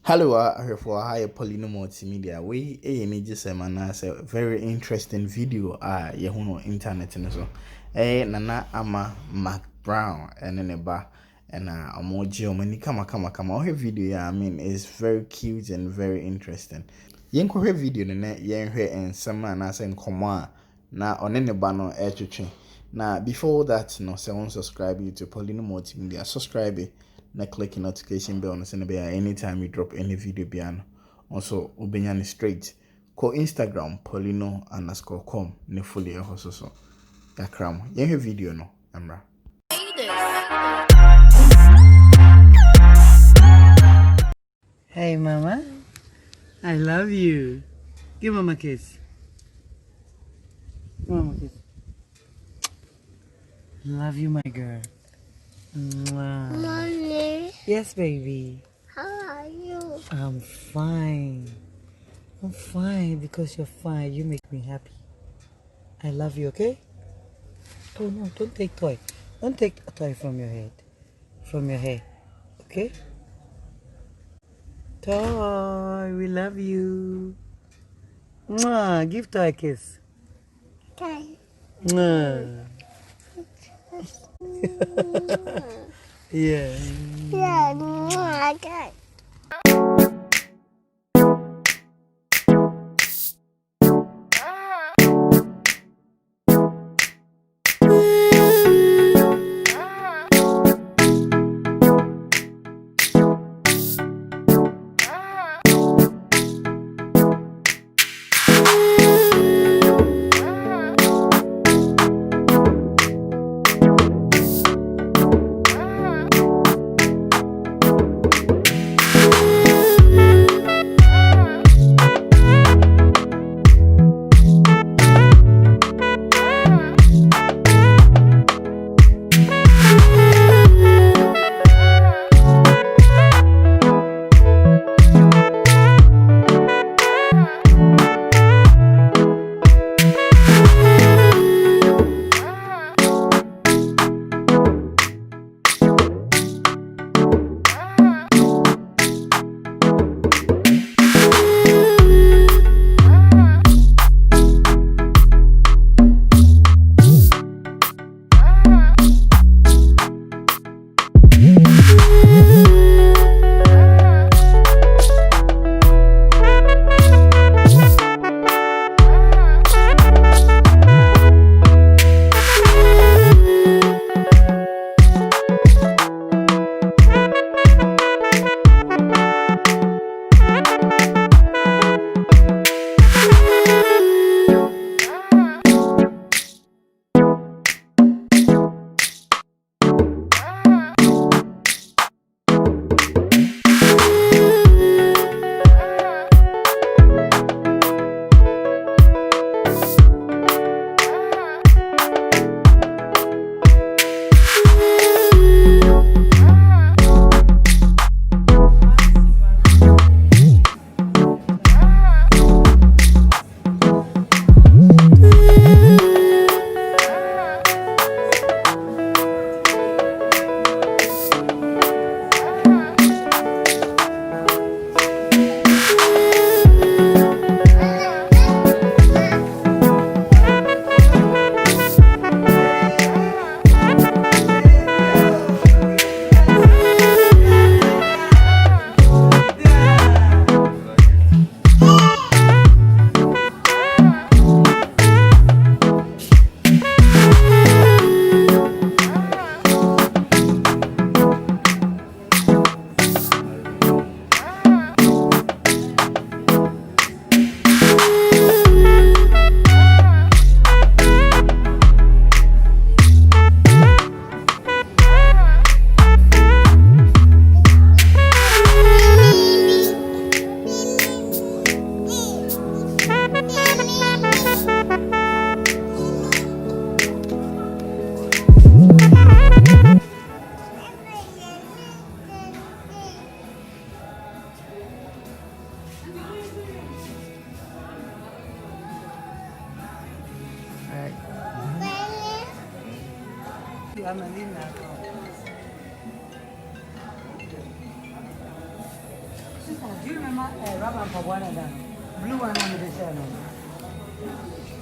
Hello, for higher Poleeno Multimedia. We just a very interesting video you on internet and so. Nana Ama Mcbrown and then a bar and emoji many kama. Her video I mean is very cute and very interesting. Yenko her video na yen her and some man as in command na on any banner Now before that no someone subscribe you to Poleeno Multimedia. Subscribe it. Na click the notification bell on send anytime we drop any video biano. Also ubenya straight ko Instagram Poleeno_com ne fully also so yakram yen video no amra. Hey mama, I love you. Give mama a kiss. Give mama a kiss. Love you, my girl. Mwah. Mommy, Yes, baby. how are you? I'm fine. I'm fine because you're fine. You make me happy. I love you, okay? Oh no, don't take toy. Don't take a toy from your head. From your hair. Okay? Toy, we love you. Mwah. Give toy a kiss. Okay. Mwah. Yeah. Yeah, okay. Do you remember rubber for one of them? Blue one on the channel.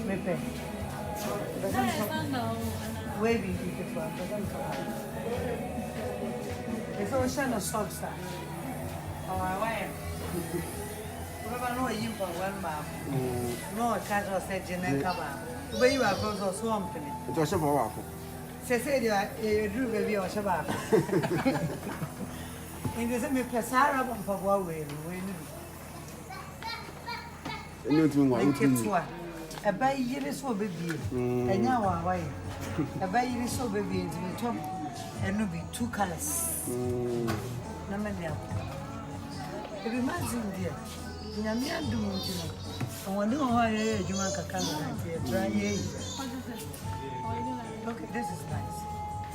Repair. Wavy beautiful. It's all shine of socks. Oh, why? Remember, no, you for one bar. No, casual said Jenna. But you are also swamping it. It was a walk. Say, you drew baby or Shabbat. And there's a Pesara for one way. A bay is so baby, and now away. A bay is so baby into the top, and will be 2 colors. No matter. If you imagine, dear, Yamian do, and one know how you want a camera try. Okay, this is nice.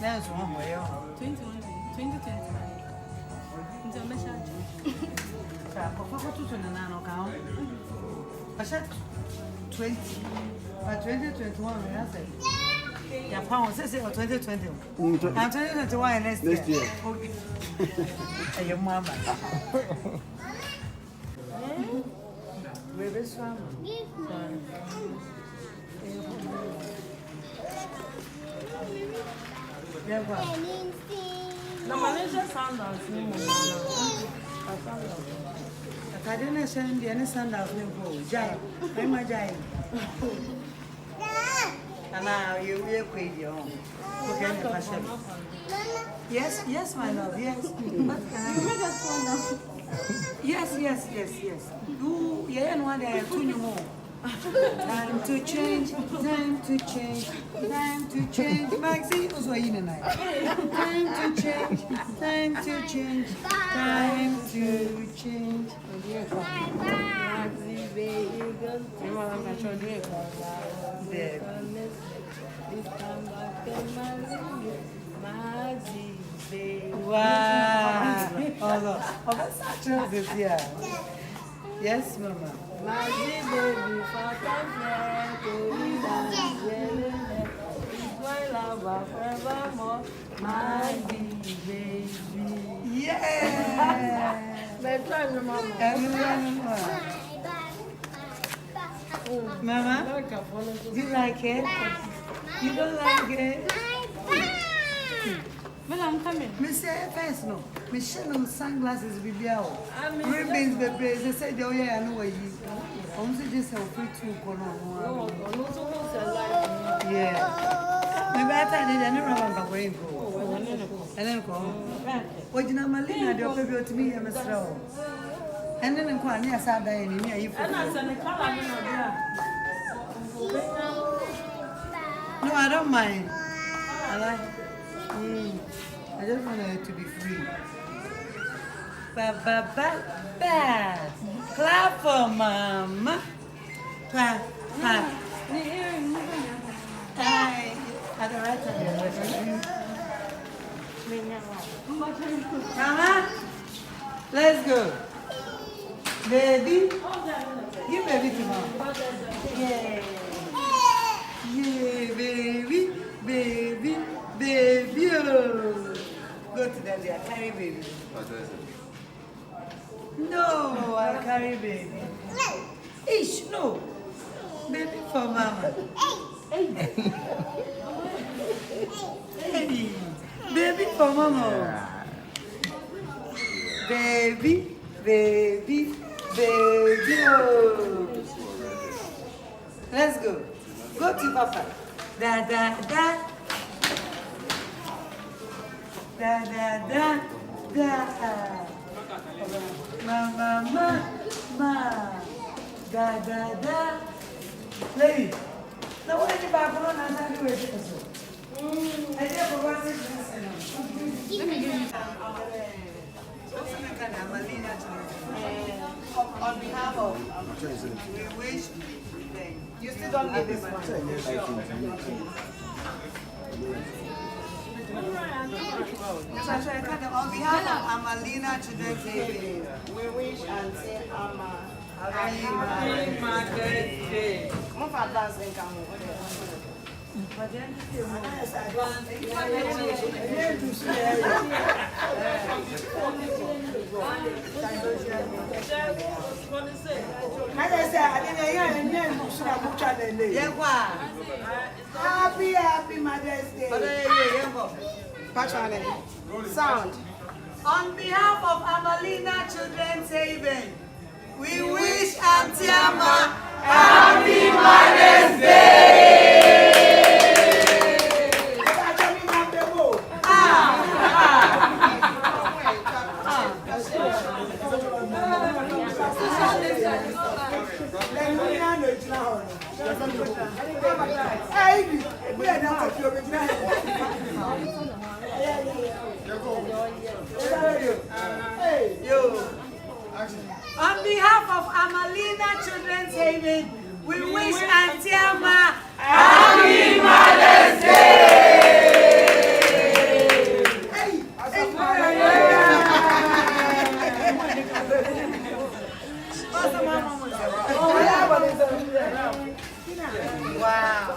That's one way. 2021. Into a message. I said 20. But 2021, I said. Yeah, pounds, I said 2020. I'm 2021 next year. Okay. And your mama. Baby swam. Yeah, No, Malaysia sandals. I didn't send the any sandals. Giant. I'm a giant. And now you will quit your own. Okay, yes, my love, yes. Yes. You, yeah, one day, 2 more. Time to change. Maxi was way in a night. Time to change. Maxi, baby, wow. Oh, that's not true this year. Yes, Mama. Maxi baby, my lover forevermore. Maxi baby. Yeah. Let's try the mama. Mama, do you like it? You don't like it? Well, I'm coming. Mr. Personal, Michelle sunglasses with you. Ribbons, the praise. They said, oh, yeah, I know what you only just a free 2 corner. Yeah. Maybe I didn't remember where you go. And then go. What you know, Malina, they'll pay to me, Mr. And then I'm quite near Saturday and near you. No, I don't mind. I like I just want it to be free. Ba. Clap for Mama. Clap. Hi. At the right time. Mama, let's go. Baby, give baby to Mama. Yeah, baby. Oh. Go to them, I carry baby. No, I carry baby. Ish, no. Baby for Mama. Hey, baby for Mama. Baby. Oh. Let's go. Go to Papa. Da. Ma. Da. Lady. Now what did you buy for one and do it? I did for one thing. Let me give you some. On behalf of we wish you still don't need this one. On behalf of Amalina Children's TV, we wish and say Ama Happy Mother's Day. Come on, for advance and come. Happy Mother's Day. Sound. On behalf of Amalina Children's Haven, we wish Auntie Ama Happy Mother's Day! On behalf of Amalina Children's Haven, we wish Auntie Ama Happy Mother's Day! Wow.